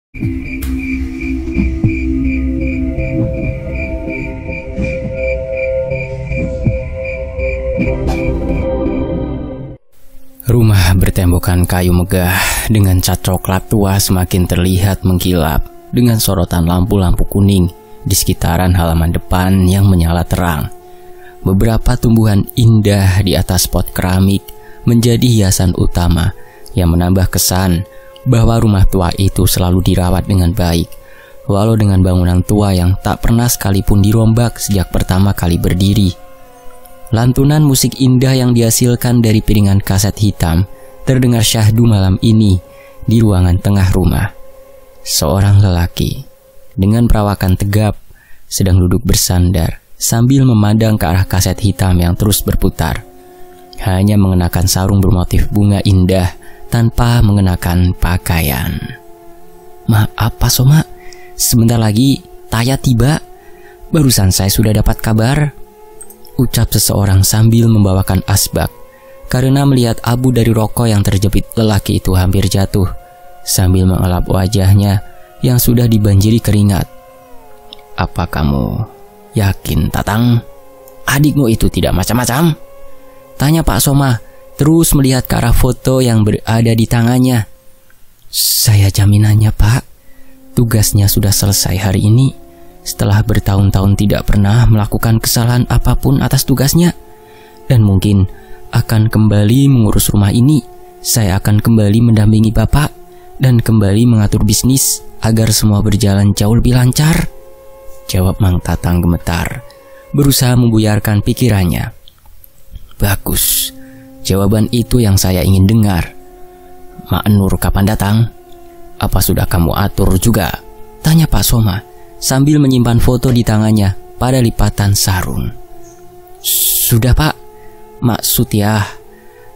Rumah bertembokkan kayu megah dengan cat coklat tua semakin terlihat mengkilap dengan sorotan lampu-lampu kuning di sekitaran halaman depan yang menyala terang. Beberapa tumbuhan indah di atas pot keramik menjadi hiasan utama yang menambah kesan bahwa rumah tua itu selalu dirawat dengan baik, walau dengan bangunan tua yang tak pernah sekalipun dirombak sejak pertama kali berdiri. Lantunan musik indah yang dihasilkan dari piringan kaset hitam terdengar syahdu malam ini di ruangan tengah rumah. Seorang lelaki dengan perawakan tegap sedang duduk bersandar sambil memandang ke arah kaset hitam yang terus berputar. Hanya mengenakan sarung bermotif bunga indah tanpa mengenakan pakaian. "Maaf Pak Soma, sebentar lagi Taya tiba. Barusan saya sudah dapat kabar," ucap seseorang sambil membawakan asbak, karena melihat abu dari rokok yang terjepit lelaki itu hampir jatuh, sambil mengelap wajahnya yang sudah dibanjiri keringat. "Apa kamu yakin, Tatang? Adikmu itu tidak macam-macam?" tanya Pak Soma, terus melihat ke arah foto yang berada di tangannya. "Saya jaminannya, Pak. Tugasnya sudah selesai hari ini. Setelah bertahun-tahun tidak pernah melakukan kesalahan apapun atas tugasnya. Dan mungkin akan kembali mengurus rumah ini. Saya akan kembali mendampingi Bapak dan kembali mengatur bisnis agar semua berjalan jauh lebih lancar," jawab Mang Tatang gemetar, berusaha membuyarkan pikirannya. "Bagus, jawaban itu yang saya ingin dengar. Mak Nur kapan datang? Apa sudah kamu atur juga?" tanya Pak Soma sambil menyimpan foto di tangannya pada lipatan sarung. "Sudah Pak, Mak Sutiah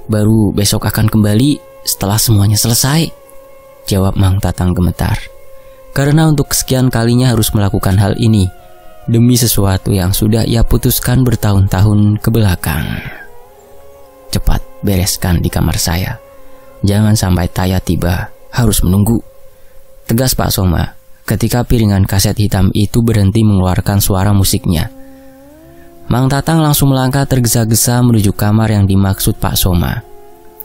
baru besok akan kembali setelah semuanya selesai," jawab Mang Tatang gemetar, karena untuk kesekian kalinya harus melakukan hal ini demi sesuatu yang sudah ia putuskan bertahun-tahun kebelakang. "Cepat bereskan di kamar saya. Jangan sampai Taya tiba harus menunggu," tegas Pak Soma ketika piringan kaset hitam itu berhenti mengeluarkan suara musiknya. Mang Tatang langsung melangkah tergesa-gesa menuju kamar yang dimaksud Pak Soma.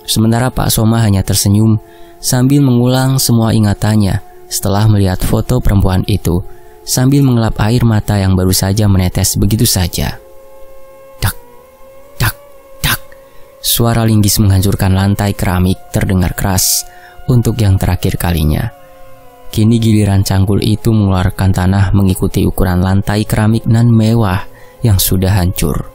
Sementara Pak Soma hanya tersenyum sambil mengulang semua ingatannya setelah melihat foto perempuan itu, sambil mengelap air mata yang baru saja menetes begitu saja. Dak, dak, dak. Suara linggis menghancurkan lantai keramik terdengar keras untuk yang terakhir kalinya. Kini giliran cangkul itu mengeluarkan tanah mengikuti ukuran lantai keramik nan mewah yang sudah hancur.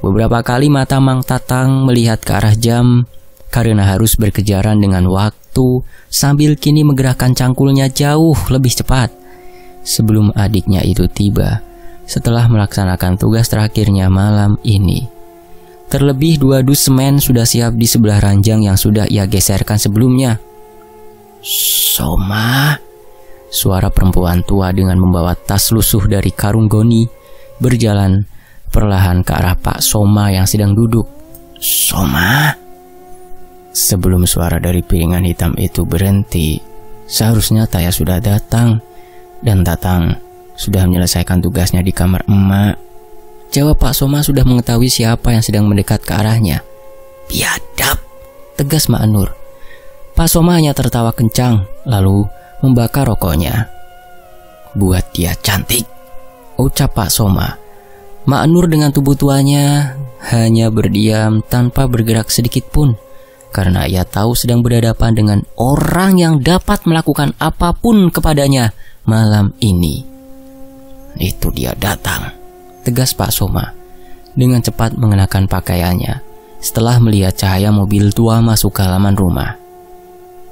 Beberapa kali mata Mang Tatang melihat ke arah jam karena harus berkejaran dengan waktu sambil kini menggerakkan cangkulnya jauh lebih cepat sebelum adiknya itu tiba setelah melaksanakan tugas terakhirnya malam ini. Terlebih 2 dus semen sudah siap di sebelah ranjang yang sudah ia geserkan sebelumnya. "Soma," suara perempuan tua dengan membawa tas lusuh dari karung goni berjalan perlahan ke arah Pak Soma yang sedang duduk. "Soma." Sebelum suara dari piringan hitam itu berhenti, seharusnya Taya sudah datang dan Tatang sudah menyelesaikan tugasnya di kamar emak, jawab Pak Soma sudah mengetahui siapa yang sedang mendekat ke arahnya. "Biadab," tegas Mak Nur. Pak Soma hanya tertawa kencang, lalu membakar rokoknya. "Buat dia cantik," ucap Pak Soma. Mak Nur dengan tubuh tuanya hanya berdiam tanpa bergerak sedikit pun, karena ia tahu sedang berhadapan dengan orang yang dapat melakukan apapun kepadanya malam ini. "Itu dia datang," tegas Pak Soma dengan cepat mengenakan pakaiannya setelah melihat cahaya mobil tua masuk ke halaman rumah.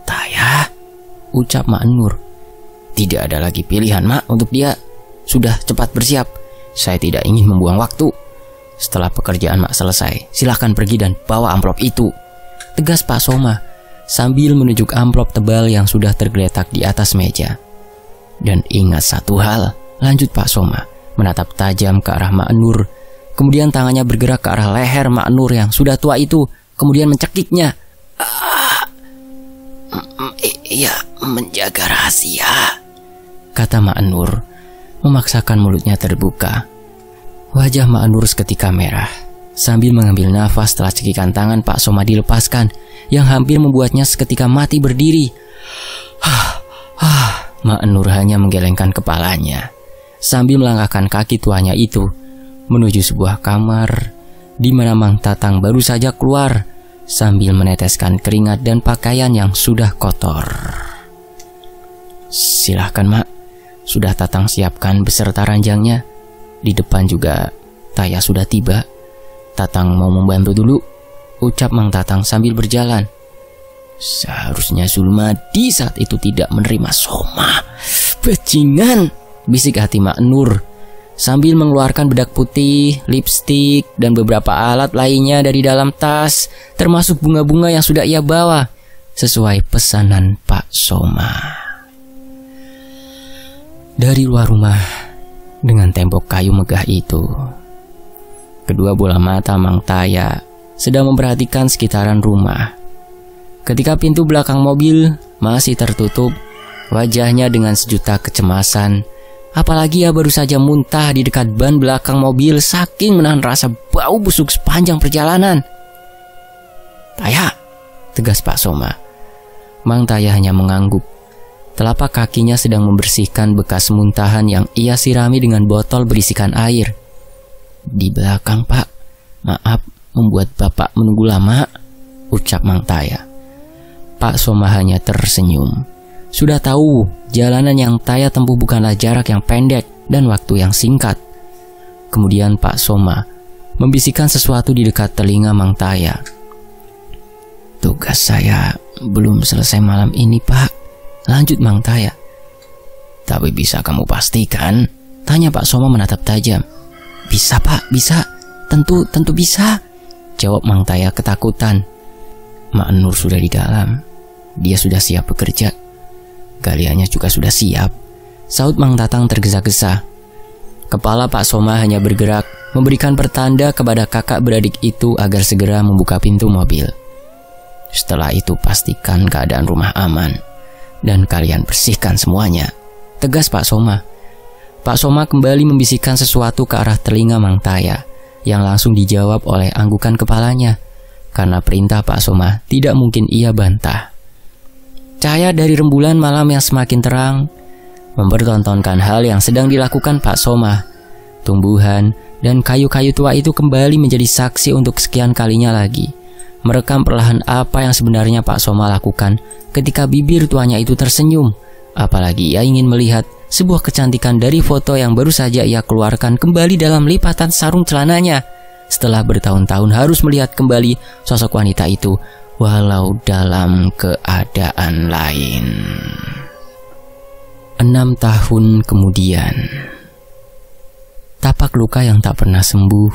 "Taya," ucap Mak Nur. "Tidak ada lagi pilihan, Mak, untuk dia. Sudah, cepat bersiap. Saya tidak ingin membuang waktu. Setelah pekerjaan Mak selesai, silahkan pergi dan bawa amplop itu," tegas Pak Soma sambil menunjuk amplop tebal yang sudah tergeletak di atas meja. "Dan ingat satu hal," lanjut Pak Soma menatap tajam ke arah Mak Nur. Kemudian tangannya bergerak ke arah leher Mak Nur yang sudah tua itu, kemudian mencekiknya. Ia menjaga rahasia, kata Mak Nur, memaksakan mulutnya terbuka. Wajah Mak Nur seketika merah, sambil mengambil nafas setelah cekikan tangan Pak Soma dilepaskan, yang hampir membuatnya seketika mati berdiri. Mak Nur hanya menggelengkan kepalanya, sambil melangkahkan kaki tuanya itu menuju sebuah kamar di mana Mang Tatang baru saja keluar sambil meneteskan keringat dan pakaian yang sudah kotor. Silahkan Mak, sudah Tatang siapkan beserta ranjangnya. Di depan juga Taya sudah tiba. Tatang mau membantu dulu, ucap Mang Tatang sambil berjalan. Seharusnya Zulmadi saat itu tidak menerima Soma. Bajingan, bisik hati Mak Nur sambil mengeluarkan bedak putih, lipstik, dan beberapa alat lainnya dari dalam tas, termasuk bunga-bunga yang sudah ia bawa sesuai pesanan Pak Soma. Dari luar rumah, dengan tembok kayu megah itu, kedua bola mata Mang Taya sedang memperhatikan sekitaran rumah. Ketika pintu belakang mobil masih tertutup, wajahnya dengan sejuta kecemasan. Apalagi ia baru saja muntah di dekat ban belakang mobil saking menahan rasa bau busuk sepanjang perjalanan. Taya, tegas Pak Soma. Mang Taya hanya mengangguk. Telapak kakinya sedang membersihkan bekas muntahan yang ia sirami dengan botol berisikan air. Di belakang Pak, maaf membuat Bapak menunggu lama, ucap Mang Taya. Pak Soma hanya tersenyum. Sudah tahu jalanan yang Taya tempuh bukanlah jarak yang pendek dan waktu yang singkat. Kemudian Pak Soma membisikkan sesuatu di dekat telinga Mang Taya. Tugas saya belum selesai malam ini Pak, lanjut Mang Taya. Tapi bisa kamu pastikan? Tanya Pak Soma menatap tajam. Bisa Pak, bisa. Tentu bisa, jawab Mang Taya ketakutan. Mak Nur sudah di dalam. Dia sudah siap bekerja. Galiannya juga sudah siap, saut Mang Tatang tergesa-gesa. Kepala Pak Soma hanya bergerak, memberikan pertanda kepada kakak beradik itu agar segera membuka pintu mobil. Setelah itu pastikan keadaan rumah aman, dan kalian bersihkan semuanya, tegas Pak Soma. Pak Soma kembali membisikkan sesuatu ke arah telinga Mang Taya, yang langsung dijawab oleh anggukan kepalanya. Karena perintah Pak Soma tidak mungkin ia bantah. Cahaya dari rembulan malam yang semakin terang mempertontonkan hal yang sedang dilakukan Pak Soma. Tumbuhan dan kayu-kayu tua itu kembali menjadi saksi untuk sekian kalinya lagi, merekam perlahan apa yang sebenarnya Pak Soma lakukan ketika bibir tuanya itu tersenyum. Apalagi ia ingin melihat sebuah kecantikan dari foto yang baru saja ia keluarkan kembali dalam lipatan sarung celananya. Setelah bertahun-tahun harus melihat kembali sosok wanita itu, walau dalam keadaan lain. 6 tahun kemudian, tapak luka yang tak pernah sembuh,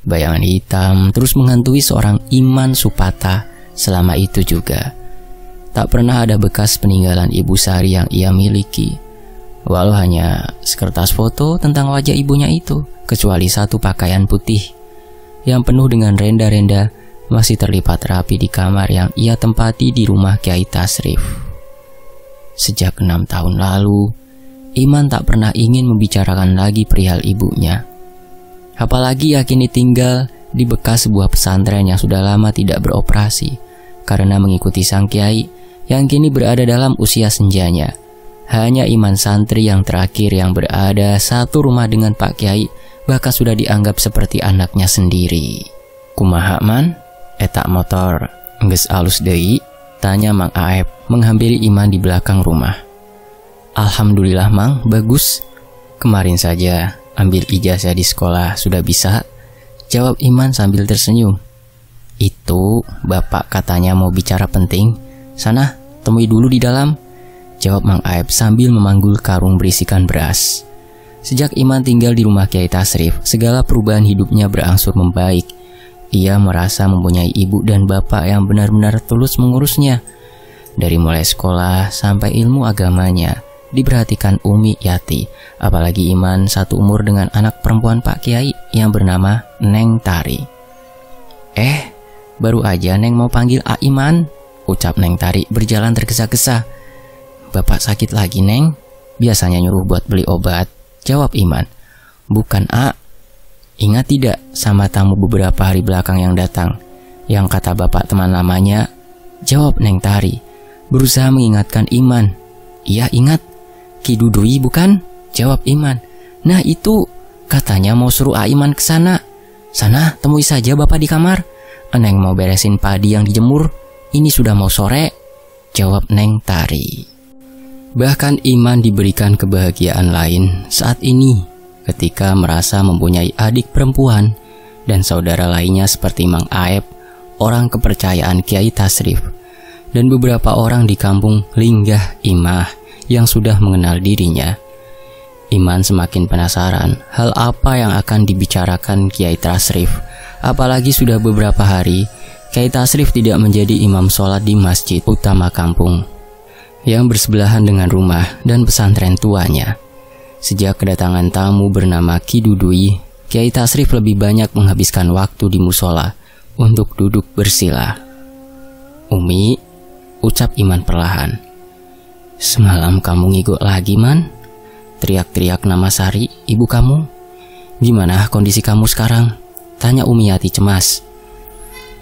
bayangan hitam terus menghantui seorang Iman Supata. Selama itu juga tak pernah ada bekas peninggalan Ibu Sari yang ia miliki, walau hanya sekertas foto tentang wajah ibunya itu, kecuali satu pakaian putih yang penuh dengan renda-renda masih terlipat rapi di kamar yang ia tempati di rumah Kiai Tasrif. Sejak 6 tahun lalu, Iman tak pernah ingin membicarakan lagi perihal ibunya. Apalagi ia kini tinggal di bekas sebuah pesantren yang sudah lama tidak beroperasi karena mengikuti sang kiai yang kini berada dalam usia senjanya. Hanya Iman santri yang terakhir yang berada satu rumah dengan Pak Kiai bahkan sudah dianggap seperti anaknya sendiri. Kumaha man? Etak motor geus alus deui? Tanya Mang Aep menghampiri Iman di belakang rumah. Alhamdulillah Mang, bagus. Kemarin saja ambil ijazah di sekolah sudah bisa, jawab Iman sambil tersenyum. Itu bapak katanya mau bicara penting. Sana, temui dulu di dalam, jawab Mang Aep sambil memanggul karung berisikan beras. Sejak Iman tinggal di rumah Kiai Tasrif, segala perubahan hidupnya berangsur membaik. Ia merasa mempunyai ibu dan bapak yang benar-benar tulus mengurusnya. Dari mulai sekolah sampai ilmu agamanya diperhatikan Umi Yati. Apalagi Iman satu umur dengan anak perempuan Pak Kiai yang bernama Neng Tari. Baru aja Neng mau panggil A Iman, ucap Neng Tari berjalan tergesa-gesa. Bapak sakit lagi, Neng? Biasanya nyuruh buat beli obat, jawab Iman. Bukan, A. Ingat tidak sama tamu beberapa hari belakang yang datang, yang kata Bapak teman lamanya? Jawab Neng Tari, berusaha mengingatkan Iman. Iya ingat, Ki Dudui bukan? Jawab Iman. Nah itu, katanya mau suruh Aiman ke sana. Sana temui saja Bapak di kamar. Neng mau beresin padi yang dijemur. Ini sudah mau sore. Jawab Neng Tari. Bahkan Iman diberikan kebahagiaan lain saat ini ketika merasa mempunyai adik perempuan dan saudara lainnya seperti Mang Aep, orang kepercayaan Kiai Tasrif, dan beberapa orang di kampung Linggah Imah yang sudah mengenal dirinya. Iman semakin penasaran hal apa yang akan dibicarakan Kiai Tasrif, apalagi sudah beberapa hari Kiai Tasrif tidak menjadi imam sholat di masjid utama kampung yang bersebelahan dengan rumah dan pesantren tuanya. Sejak kedatangan tamu bernama Ki Dudui, Kiai Tasrif lebih banyak menghabiskan waktu di musola untuk duduk bersila. Umi, ucap Iman perlahan. Semalam kamu ngigok lagi, Man? Teriak-teriak nama Sari, ibu kamu. Gimana kondisi kamu sekarang? Tanya Umiyati cemas.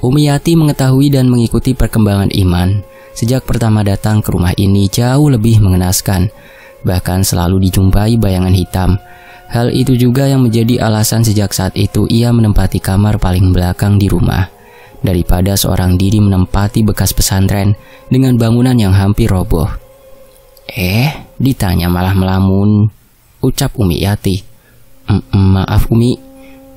Umiyati mengetahui dan mengikuti perkembangan Iman. Sejak pertama datang ke rumah ini jauh lebih mengenaskan. Bahkan selalu dijumpai bayangan hitam. Hal itu juga yang menjadi alasan sejak saat itu ia menempati kamar paling belakang di rumah, daripada seorang diri menempati bekas pesantren dengan bangunan yang hampir roboh. Ditanya malah melamun, ucap Umi Yati. Maaf Umi,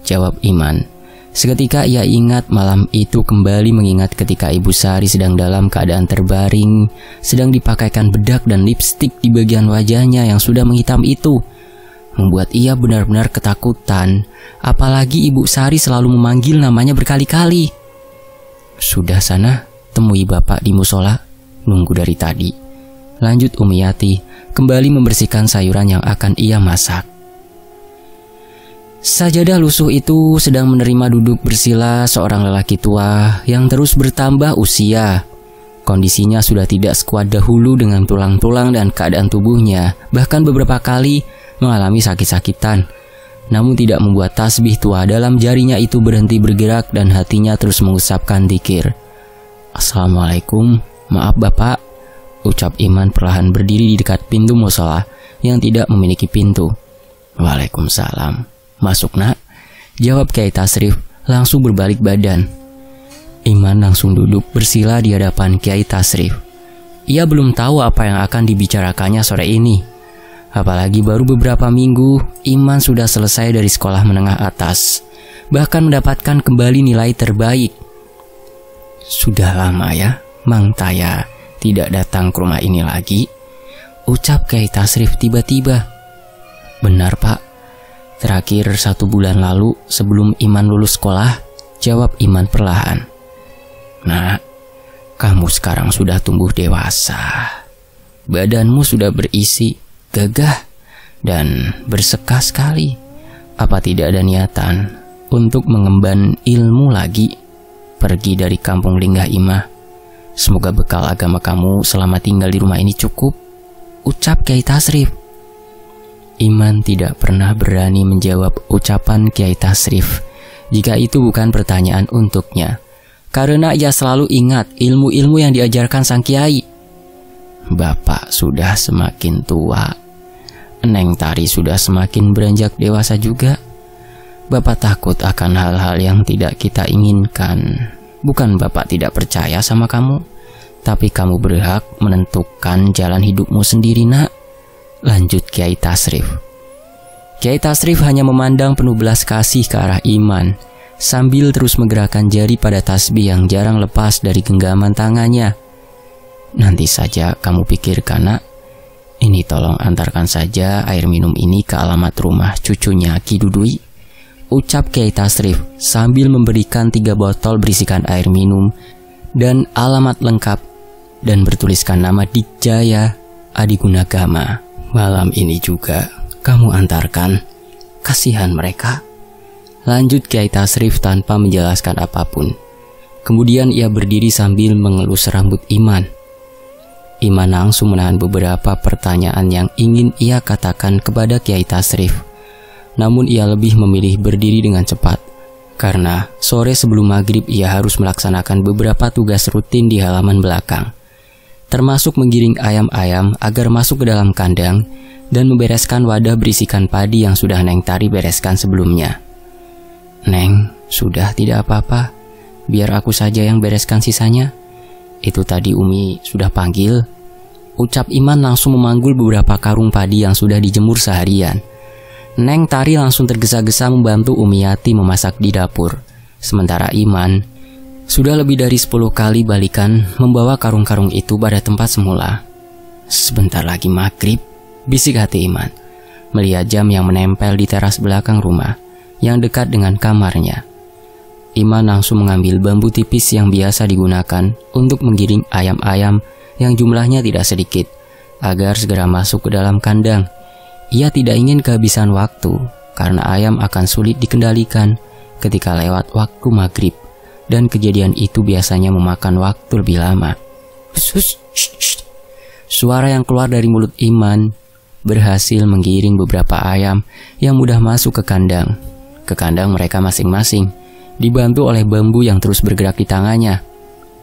jawab Iman. Seketika ia ingat malam itu, kembali mengingat ketika Ibu Sari sedang dalam keadaan terbaring, sedang dipakaikan bedak dan lipstik di bagian wajahnya yang sudah menghitam itu. Membuat ia benar-benar ketakutan, apalagi Ibu Sari selalu memanggil namanya berkali-kali. Sudah sana, temui Bapak di musola, nunggu dari tadi. Lanjut Umiyati, kembali membersihkan sayuran yang akan ia masak. Sajadah lusuh itu sedang menerima duduk bersila seorang lelaki tua yang terus bertambah usia. Kondisinya sudah tidak sekuat dahulu dengan tulang-tulang dan keadaan tubuhnya, bahkan beberapa kali mengalami sakit-sakitan. Namun tidak membuat tasbih tua dalam jarinya itu berhenti bergerak dan hatinya terus mengusapkan dzikir. Assalamualaikum, maaf Bapak, ucap Iman perlahan berdiri di dekat pintu musola yang tidak memiliki pintu. Waalaikumsalam. Masuk nak, jawab Kiai Tasrif langsung berbalik badan. Iman langsung duduk bersila di hadapan Kiai Tasrif. Ia belum tahu apa yang akan dibicarakannya sore ini. Apalagi baru beberapa minggu Iman sudah selesai dari sekolah menengah atas, bahkan mendapatkan kembali nilai terbaik. Sudah lama ya Mang Taya tidak datang ke rumah ini lagi, ucap Kiai Tasrif tiba-tiba. Benar Pak, terakhir 1 bulan lalu sebelum Iman lulus sekolah, jawab Iman perlahan. Nah, kamu sekarang sudah tumbuh dewasa. Badanmu sudah berisi, gagah, dan berseka sekali. Apa tidak ada niatan untuk mengemban ilmu lagi? Pergi dari kampung Linggah Imah. Semoga bekal agama kamu selama tinggal di rumah ini cukup, ucap Kiai Tasrif. Iman tidak pernah berani menjawab ucapan Kiai Tasrif jika itu bukan pertanyaan untuknya, karena ia selalu ingat ilmu-ilmu yang diajarkan sang Kiai. Bapak sudah semakin tua, Neng Tari sudah semakin beranjak dewasa juga. Bapak takut akan hal-hal yang tidak kita inginkan. Bukan Bapak tidak percaya sama kamu, tapi kamu berhak menentukan jalan hidupmu sendiri nak, lanjut Kiai Tasrif. Kiai Tasrif hanya memandang penuh belas kasih ke arah Iman, sambil terus menggerakkan jari pada tasbih yang jarang lepas dari genggaman tangannya. Nanti saja kamu pikirkan nak. Ini tolong antarkan saja air minum ini ke alamat rumah cucunya Ki Dudui, ucap Kiai Tasrif sambil memberikan 3 botol berisikan air minum dan alamat lengkap dan bertuliskan nama Dikjaya Adigunagama. Malam ini juga kamu antarkan, kasihan mereka, lanjut Kiai Tasrif tanpa menjelaskan apapun. Kemudian ia berdiri sambil mengelus rambut Iman. Iman langsung menahan beberapa pertanyaan yang ingin ia katakan kepada Kiai Tasrif. Namun ia lebih memilih berdiri dengan cepat, karena sore sebelum maghrib ia harus melaksanakan beberapa tugas rutin di halaman belakang, termasuk menggiring ayam-ayam agar masuk ke dalam kandang dan membereskan wadah berisikan padi yang sudah Neng Tari bereskan sebelumnya. "Neng, sudah tidak apa-apa, biar aku saja yang bereskan sisanya. Itu tadi Umi sudah panggil," ucap Iman langsung memanggul beberapa karung padi yang sudah dijemur seharian. Neng Tari langsung tergesa-gesa membantu Umiati memasak di dapur. Sementara Iman sudah lebih dari 10 kali balikan membawa karung-karung itu pada tempat semula. "Sebentar lagi maghrib," bisik hati Iman, melihat jam yang menempel di teras belakang rumah yang dekat dengan kamarnya. Iman langsung mengambil bambu tipis yang biasa digunakan untuk menggiring ayam-ayam yang jumlahnya tidak sedikit, agar segera masuk ke dalam kandang. Ia tidak ingin kehabisan waktu, karena ayam akan sulit dikendalikan ketika lewat waktu maghrib, dan kejadian itu biasanya memakan waktu lebih lama. Suara yang keluar dari mulut Iman berhasil menggiring beberapa ayam yang mudah masuk ke kandang mereka masing-masing, dibantu oleh bambu yang terus bergerak di tangannya.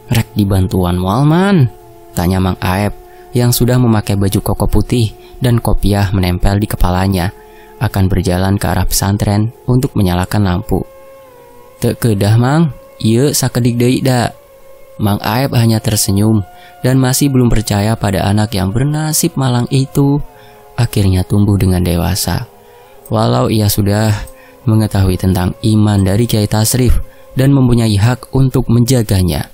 "Rek dibantuan Walman?" tanya Mang Aep yang sudah memakai baju koko putih dan kopiah menempel di kepalanya, akan berjalan ke arah pesantren untuk menyalakan lampu. "Teu kedah Mang, ieu sakedik deui da." Mang Aep hanya tersenyum dan masih belum percaya pada anak yang bernasib malang itu akhirnya tumbuh dengan dewasa. Walau ia sudah mengetahui tentang iman dari Kiai Tasrif dan mempunyai hak untuk menjaganya.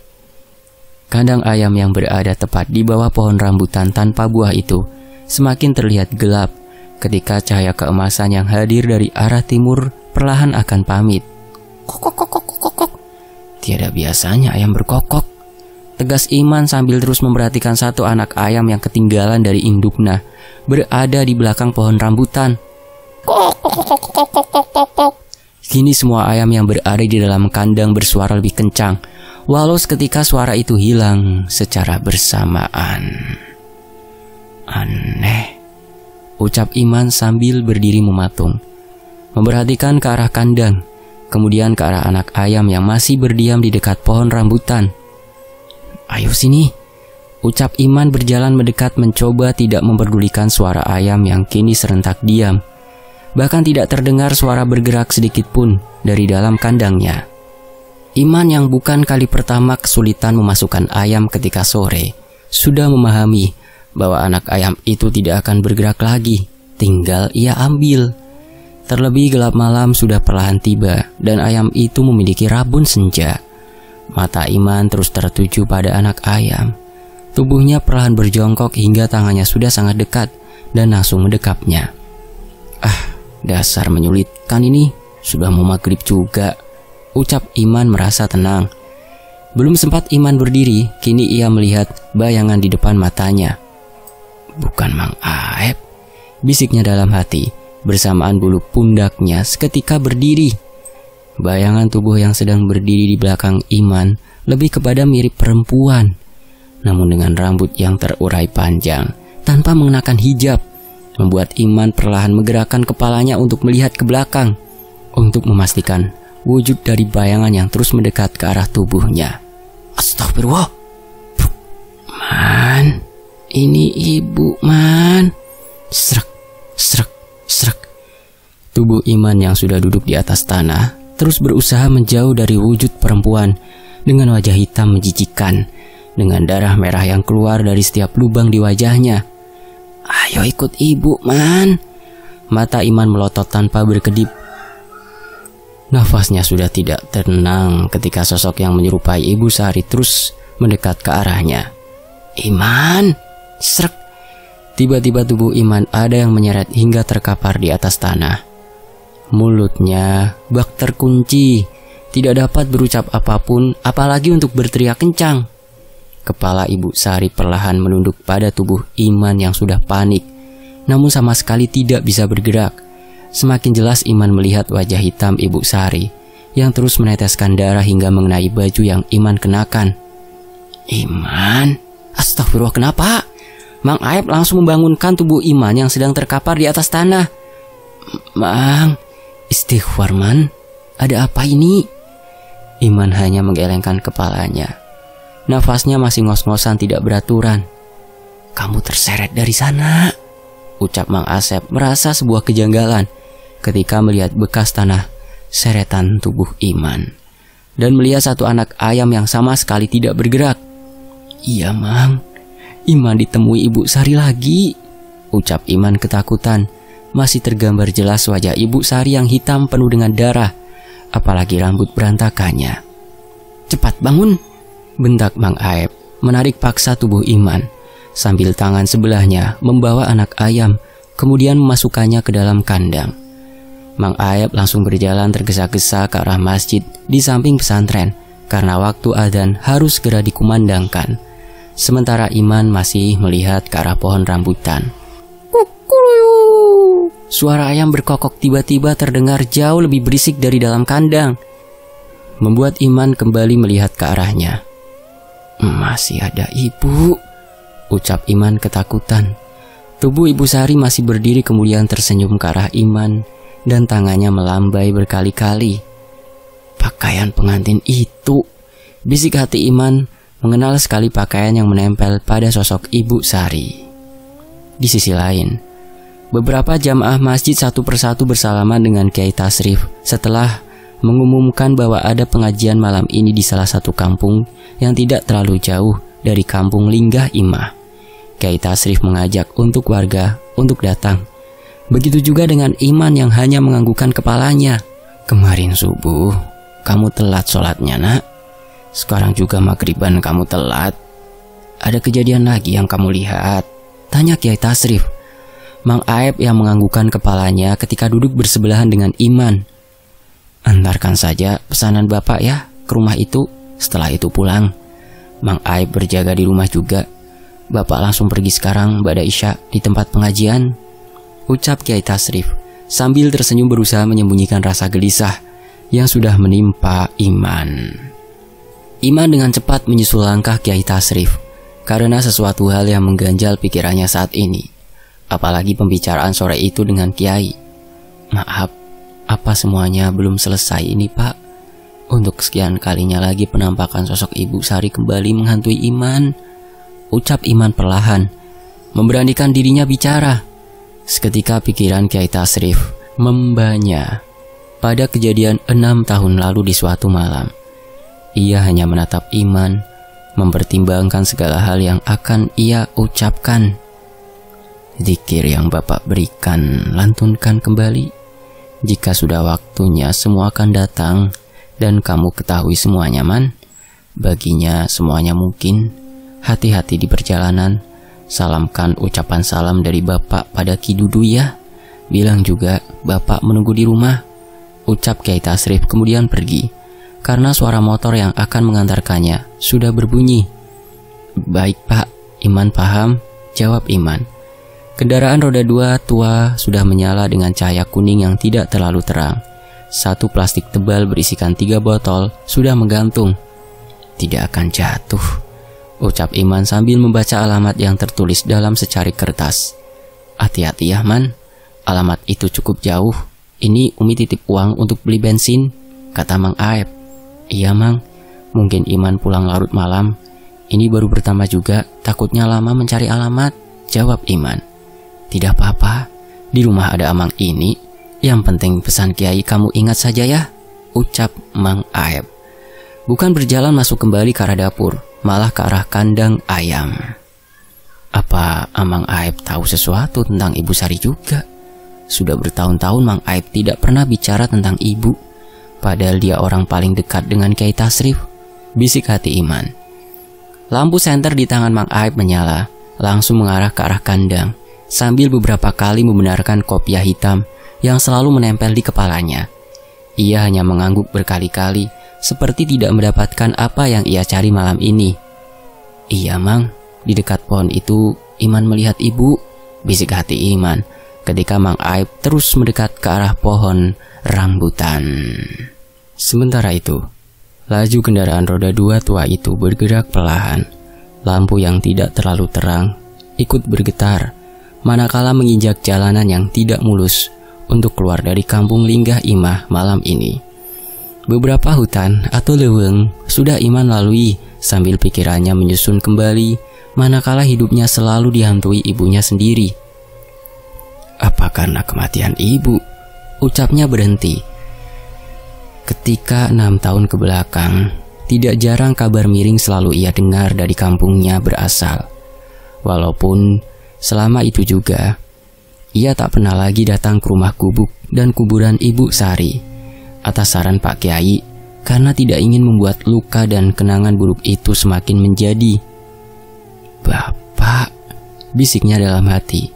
Kandang ayam yang berada tepat di bawah pohon rambutan tanpa buah itu semakin terlihat gelap ketika cahaya keemasan yang hadir dari arah timur perlahan akan pamit. "Kokok, kokok, kokok." Tiada biasanya ayam berkokok, tegas Iman sambil terus memperhatikan satu anak ayam yang ketinggalan dari induknya berada di belakang pohon rambutan. Kini semua ayam yang berada di dalam kandang bersuara lebih kencang, walau seketika suara itu hilang secara bersamaan. "Aneh," ucap Iman sambil berdiri mematung, memperhatikan ke arah kandang, kemudian ke arah anak ayam yang masih berdiam di dekat pohon rambutan. "Ayo sini," ucap Iman berjalan mendekat mencoba tidak memperdulikan suara ayam yang kini serentak diam. Bahkan tidak terdengar suara bergerak sedikit pun dari dalam kandangnya. Iman yang bukan kali pertama kesulitan memasukkan ayam ketika sore, sudah memahami bahwa anak ayam itu tidak akan bergerak lagi, tinggal ia ambil. Terlebih gelap malam sudah perlahan tiba dan ayam itu memiliki rabun senja. Mata Iman terus tertuju pada anak ayam. Tubuhnya perlahan berjongkok hingga tangannya sudah sangat dekat dan langsung mendekapnya. "Ah, dasar menyulitkan ini, sudah mau maghrib juga," ucap Iman merasa tenang. Belum sempat Iman berdiri, kini ia melihat bayangan di depan matanya. "Bukan Mang Aep," bisiknya dalam hati, bersamaan bulu pundaknya seketika berdiri. Bayangan tubuh yang sedang berdiri di belakang Iman lebih kepada mirip perempuan, namun dengan rambut yang terurai panjang tanpa mengenakan hijab, membuat Iman perlahan menggerakkan kepalanya untuk melihat ke belakang, untuk memastikan wujud dari bayangan yang terus mendekat ke arah tubuhnya. "Astagfirullah, Man, ini ibu, Man." Srek, srek, srek. Tubuh Iman yang sudah duduk di atas tanah terus berusaha menjauh dari wujud perempuan dengan wajah hitam menjijikan, dengan darah merah yang keluar dari setiap lubang di wajahnya. "Ayo ikut ibu, Man." Mata Iman melotot tanpa berkedip. Nafasnya sudah tidak tenang ketika sosok yang menyerupai Ibu Sari terus mendekat ke arahnya. "Iman!" Srek. Tiba-tiba tubuh Iman ada yang menyeret hingga terkapar di atas tanah. Mulutnya bak terkunci, tidak dapat berucap apapun, apalagi untuk berteriak kencang. Kepala Ibu Sari perlahan menunduk pada tubuh Iman yang sudah panik, namun sama sekali tidak bisa bergerak. Semakin jelas Iman melihat wajah hitam Ibu Sari yang terus meneteskan darah hingga mengenai baju yang Iman kenakan. "Iman, astagfirullah, kenapa? Mang Aep langsung membangunkan tubuh Iman yang sedang terkapar di atas tanah. Mang, istighfar Man, ada apa ini? Iman hanya menggelengkan kepalanya. Nafasnya masih ngos-ngosan tidak beraturan. Kamu terseret dari sana, ucap Mang Asep merasa sebuah kejanggalan ketika melihat bekas tanah seretan tubuh Iman dan melihat satu anak ayam yang sama sekali tidak bergerak. Iya Mang, Iman ditemui Ibu Sari lagi, ucap Iman ketakutan. Masih tergambar jelas wajah Ibu Sari yang hitam penuh dengan darah, apalagi rambut berantakannya. Cepat bangun, bentak Mang Aep menarik paksa tubuh Iman sambil tangan sebelahnya membawa anak ayam kemudian memasukkannya ke dalam kandang. Mang Aep langsung berjalan tergesa-gesa ke arah masjid di samping pesantren karena waktu adzan harus segera dikumandangkan. Sementara Iman masih melihat ke arah pohon rambutan. Kukuruyu. Suara ayam berkokok tiba-tiba terdengar jauh lebih berisik dari dalam kandang, membuat Iman kembali melihat ke arahnya. Masih ada ibu, ucap Iman ketakutan. Tubuh Ibu Sari masih berdiri kemudian tersenyum ke arah Iman dan tangannya melambai berkali-kali. Pakaian pengantin itu, bisik hati Iman mengenal sekali pakaian yang menempel pada sosok Ibu Sari. Di sisi lain, beberapa jamaah masjid satu persatu bersalaman dengan Kiai Tasrif setelah mengumumkan bahwa ada pengajian malam ini di salah satu kampung yang tidak terlalu jauh dari kampung Linggah Imah. Kiai Tasrif mengajak untuk warga untuk datang. Begitu juga dengan Iman yang hanya menganggukkan kepalanya. Kemarin subuh, kamu telat sholatnya nak. Sekarang juga maghriban kamu telat. Ada kejadian lagi yang kamu lihat? Tanya Kiai Tasrif. Mang Aep yang menganggukkan kepalanya ketika duduk bersebelahan dengan Iman. Antarkan saja pesanan bapak ya ke rumah itu. Setelah itu pulang. Mang Aep berjaga di rumah juga. Bapak langsung pergi sekarang ba'da isya di tempat pengajian, ucap Kiai Tasrif sambil tersenyum berusaha menyembunyikan rasa gelisah yang sudah menimpa Iman. Iman dengan cepat menyusul langkah Kiai Tasrif karena sesuatu hal yang mengganjal pikirannya saat ini. Apalagi pembicaraan sore itu dengan Kiai. Maaf, apa semuanya belum selesai ini Pak? Untuk sekian kalinya lagi penampakan sosok Ibu Sari kembali menghantui Iman, ucap Iman perlahan, memberanikan dirinya bicara. Seketika pikiran Kiai Tasrif membanya pada kejadian 6 tahun lalu di suatu malam. Ia hanya menatap Iman, mempertimbangkan segala hal yang akan ia ucapkan. Zikir yang Bapak berikan, lantunkan kembali. Jika sudah waktunya semua akan datang dan kamu ketahui semuanya Man. Baginya semuanya mungkin. Hati-hati di perjalanan. Salamkan ucapan salam dari Bapak pada Ki Dudu ya. Bilang juga Bapak menunggu di rumah, ucap Kiai Tasrif kemudian pergi. Karena suara motor yang akan mengantarkannya sudah berbunyi. Baik Pak, Iman paham, jawab Iman. Kendaraan roda 2 tua sudah menyala dengan cahaya kuning yang tidak terlalu terang. Satu plastik tebal berisikan 3 botol sudah menggantung. Tidak akan jatuh, ucap Iman sambil membaca alamat yang tertulis dalam secari kertas. Hati-hati ya Man, alamat itu cukup jauh. Ini Umi titip uang untuk beli bensin, kata Mang Aep. Iya Mang, mungkin Iman pulang larut malam. Ini baru pertama juga, takutnya lama mencari alamat, jawab Iman. Tidak apa-apa, di rumah ada Amang ini. Yang penting pesan Kiai kamu ingat saja ya, ucap Mang Aep. Bukan berjalan masuk kembali ke arah dapur, malah ke arah kandang ayam. Apa Amang Aep tahu sesuatu tentang Ibu Sari juga? Sudah bertahun-tahun Mang Aep tidak pernah bicara tentang ibu, padahal dia orang paling dekat dengan Kiai Tasrif, bisik hati Iman. Lampu senter di tangan Mang Aep menyala, langsung mengarah ke arah kandang, sambil beberapa kali membenarkan kopiah hitam yang selalu menempel di kepalanya. Ia hanya mengangguk berkali-kali, seperti tidak mendapatkan apa yang ia cari malam ini. Iya Mang, di dekat pohon itu Iman melihat ibu, bisik hati Iman ketika Mang Aep terus mendekat ke arah pohon rambutan. Sementara itu, laju kendaraan roda 2 tua itu bergerak perlahan. Lampu yang tidak terlalu terang ikut bergetar manakala menginjak jalanan yang tidak mulus untuk keluar dari kampung Linggah Imah malam ini. Beberapa hutan atau leuweung sudah Iman lalui sambil pikirannya menyusun kembali manakala hidupnya selalu dihantui ibunya sendiri. Apa karena kematian ibu? Ucapnya berhenti. Ketika 6 tahun ke belakang, tidak jarang kabar miring selalu ia dengar dari kampungnya berasal. Walaupun selama itu juga, ia tak pernah lagi datang ke rumah gubuk dan kuburan Ibu Sari atas saran Pak Kiai karena tidak ingin membuat luka dan kenangan buruk itu semakin menjadi. "Bapak," bisiknya dalam hati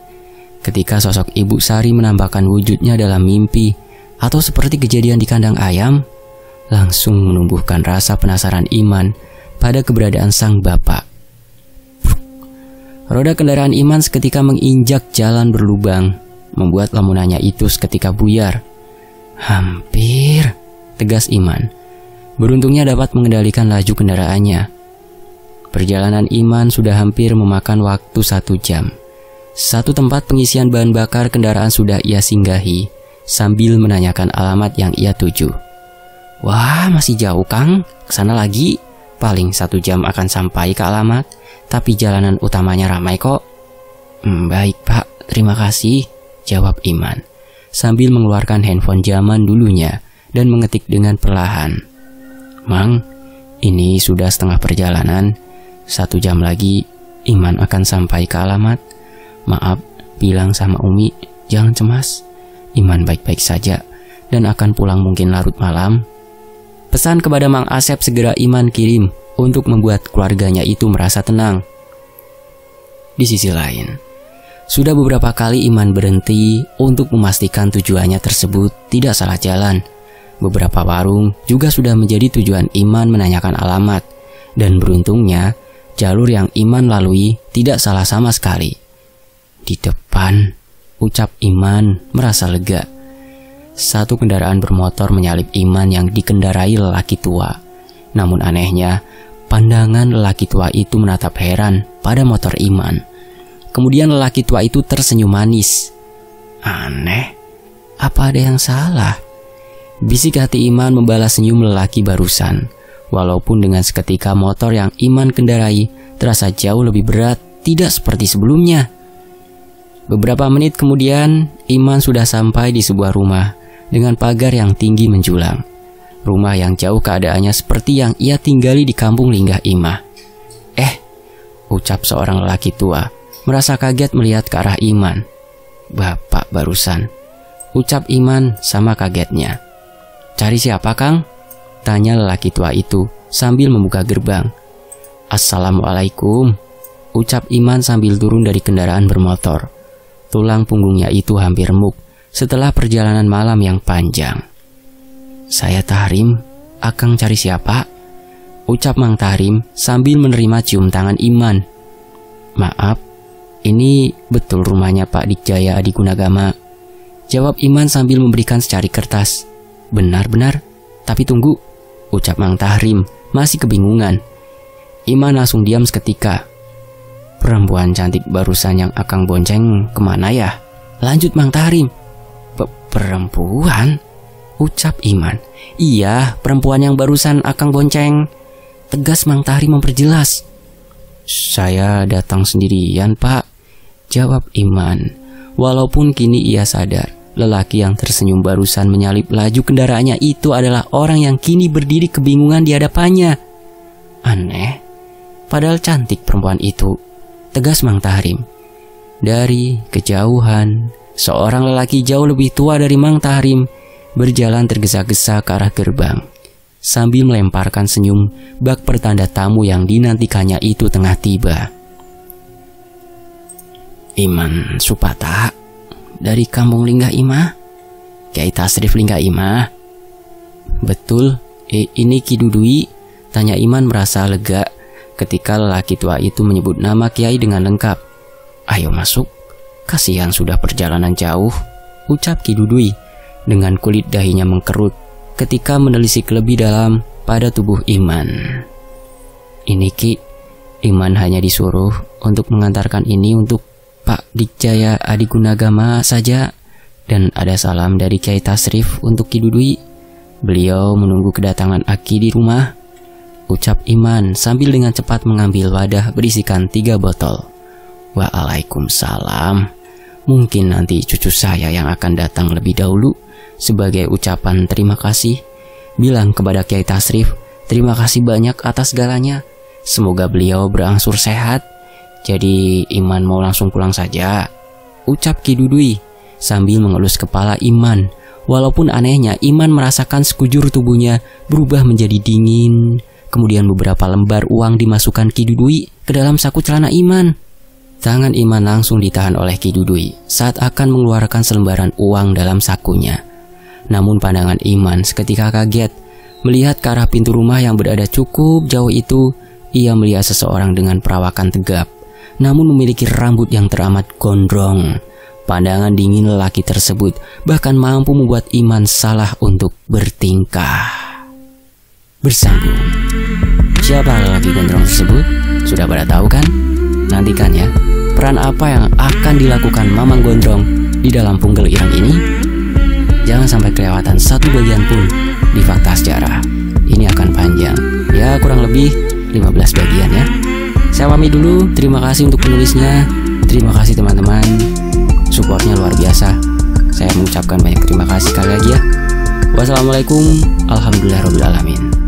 ketika sosok Ibu Sari menampakkan wujudnya dalam mimpi atau seperti kejadian di kandang ayam, langsung menumbuhkan rasa penasaran Iman pada keberadaan sang bapak. Roda kendaraan Iman seketika menginjak jalan berlubang, membuat lamunannya itu seketika buyar. "Hampir," tegas Iman. Beruntungnya dapat mengendalikan laju kendaraannya. Perjalanan Iman sudah hampir memakan waktu 1 jam. Satu tempat pengisian bahan bakar kendaraan sudah ia singgahi sambil menanyakan alamat yang ia tuju. "Wah, masih jauh Kang, kesana lagi. Paling 1 jam akan sampai ke alamat, tapi jalanan utamanya ramai kok." "Baik Pak, terima kasih," jawab Iman sambil mengeluarkan handphone zaman dulunya dan mengetik dengan perlahan. "Mang, ini sudah setengah perjalanan. 1 jam lagi Iman akan sampai ke alamat. Maaf, bilang sama Umi, jangan cemas. Iman baik-baik saja dan akan pulang mungkin larut malam." Pesan kepada Mang Asep segera Iman kirim untuk membuat keluarganya itu merasa tenang. Di sisi lain, sudah beberapa kali Iman berhenti untuk memastikan tujuannya tersebut tidak salah jalan. Beberapa warung juga sudah menjadi tujuan Iman menanyakan alamat, dan beruntungnya jalur yang Iman lalui tidak salah sama sekali. "Di depan," ucap Iman merasa lega. Satu kendaraan bermotor menyalip Iman yang dikendarai lelaki tua. Namun anehnya, pandangan lelaki tua itu menatap heran pada motor Iman. Kemudian lelaki tua itu tersenyum manis. "Aneh, apa ada yang salah?" Bisik hati Iman membalas senyum lelaki barusan. Walaupun dengan seketika motor yang Iman kendarai terasa jauh lebih berat, tidak seperti sebelumnya. Beberapa menit kemudian, Iman sudah sampai di sebuah rumah dengan pagar yang tinggi menjulang. Rumah yang jauh keadaannya seperti yang ia tinggali di kampung Linggah Imah. Ucap seorang lelaki tua, merasa kaget melihat ke arah Iman. "Bapak barusan," ucap Iman sama kagetnya. "Cari siapa Kang?" tanya lelaki tua itu sambil membuka gerbang. "Assalamualaikum," ucap Iman sambil turun dari kendaraan bermotor. Tulang punggungnya itu hampir remuk setelah perjalanan malam yang panjang. "Saya Tahrim, Akang cari siapa?" ucap Mang Tahrim sambil menerima cium tangan Iman. "Maaf, ini betul rumahnya Pak Dikjaya Adi Gunagama," jawab Iman sambil memberikan secari kertas. "Benar-benar, tapi tunggu," ucap Mang Tahrim masih kebingungan. Iman langsung diam seketika. "Perempuan cantik barusan yang Akang bonceng kemana ya?" lanjut Mang Tahrim. "Perempuan?" ucap Iman. "Iya, perempuan yang barusan Akang bonceng," tegas Mang Tahrim memperjelas. "Saya datang sendirian Pak," jawab Iman. Walaupun kini ia sadar lelaki yang tersenyum barusan menyalip laju kendaraannya itu adalah orang yang kini berdiri kebingungan di hadapannya. Aneh, padahal cantik perempuan itu, tegas Mang Tahrim. Dari kejauhan, seorang lelaki jauh lebih tua dari Mang Tahrim berjalan tergesa-gesa ke arah gerbang sambil melemparkan senyum bak pertanda tamu yang dinantikannya itu tengah tiba. "Iman Supata dari kampung Linggah Imah, Kiai Tasrif Linggah Imah." "Betul, ini Ki Dudui," tanya Iman merasa lega ketika lelaki tua itu menyebut nama Kiai dengan lengkap. "Ayo masuk, kasihan sudah perjalanan jauh," ucap Ki Dudui dengan kulit dahinya mengkerut ketika menelisik lebih dalam pada tubuh Iman. "Ini Ki, Iman hanya disuruh untuk mengantarkan ini untuk Pak Dikjaya Adigunagama saja, dan ada salam dari Kiai Tasrif untuk Ki Dudui. Beliau menunggu kedatangan Aki di rumah, ucap Iman sambil dengan cepat mengambil wadah berisikan 3 botol. Waalaikumsalam. Mungkin nanti cucu saya yang akan datang lebih dahulu sebagai ucapan terima kasih. Bilang kepada Kiai Tasrif, terima kasih banyak atas segalanya. Semoga beliau berangsur sehat. Jadi Iman mau langsung pulang saja, ucap Ki Dudui sambil mengelus kepala Iman. Walaupun anehnya Iman merasakan sekujur tubuhnya berubah menjadi dingin. Kemudian beberapa lembar uang dimasukkan Ki Dudui ke dalam saku celana Iman. Tangan Iman langsung ditahan oleh Ki Dudui saat akan mengeluarkan selembaran uang dalam sakunya. Namun pandangan Iman seketika kaget. Melihat ke arah pintu rumah yang berada cukup jauh itu, ia melihat seseorang dengan perawakan tegap, namun memiliki rambut yang teramat gondrong. Pandangan dingin lelaki tersebut bahkan mampu membuat Iman salah untuk bertingkah. Bersambung. Siapa lelaki gondrong tersebut? Sudah pada tahu kan? Nantikan ya, peran apa yang akan dilakukan Mamang Gondrong di dalam Punggel Ireng ini? Jangan sampai kelewatan satu bagian pun di Fakta Sejarah. Ini akan panjang, ya kurang lebih 15 bagian ya. Saya pamit dulu, terima kasih untuk penulisnya. Terima kasih teman-teman, supportnya luar biasa. Saya mengucapkan banyak terima kasih sekali lagi ya. Wassalamualaikum, alhamdulillahirabbil alamin.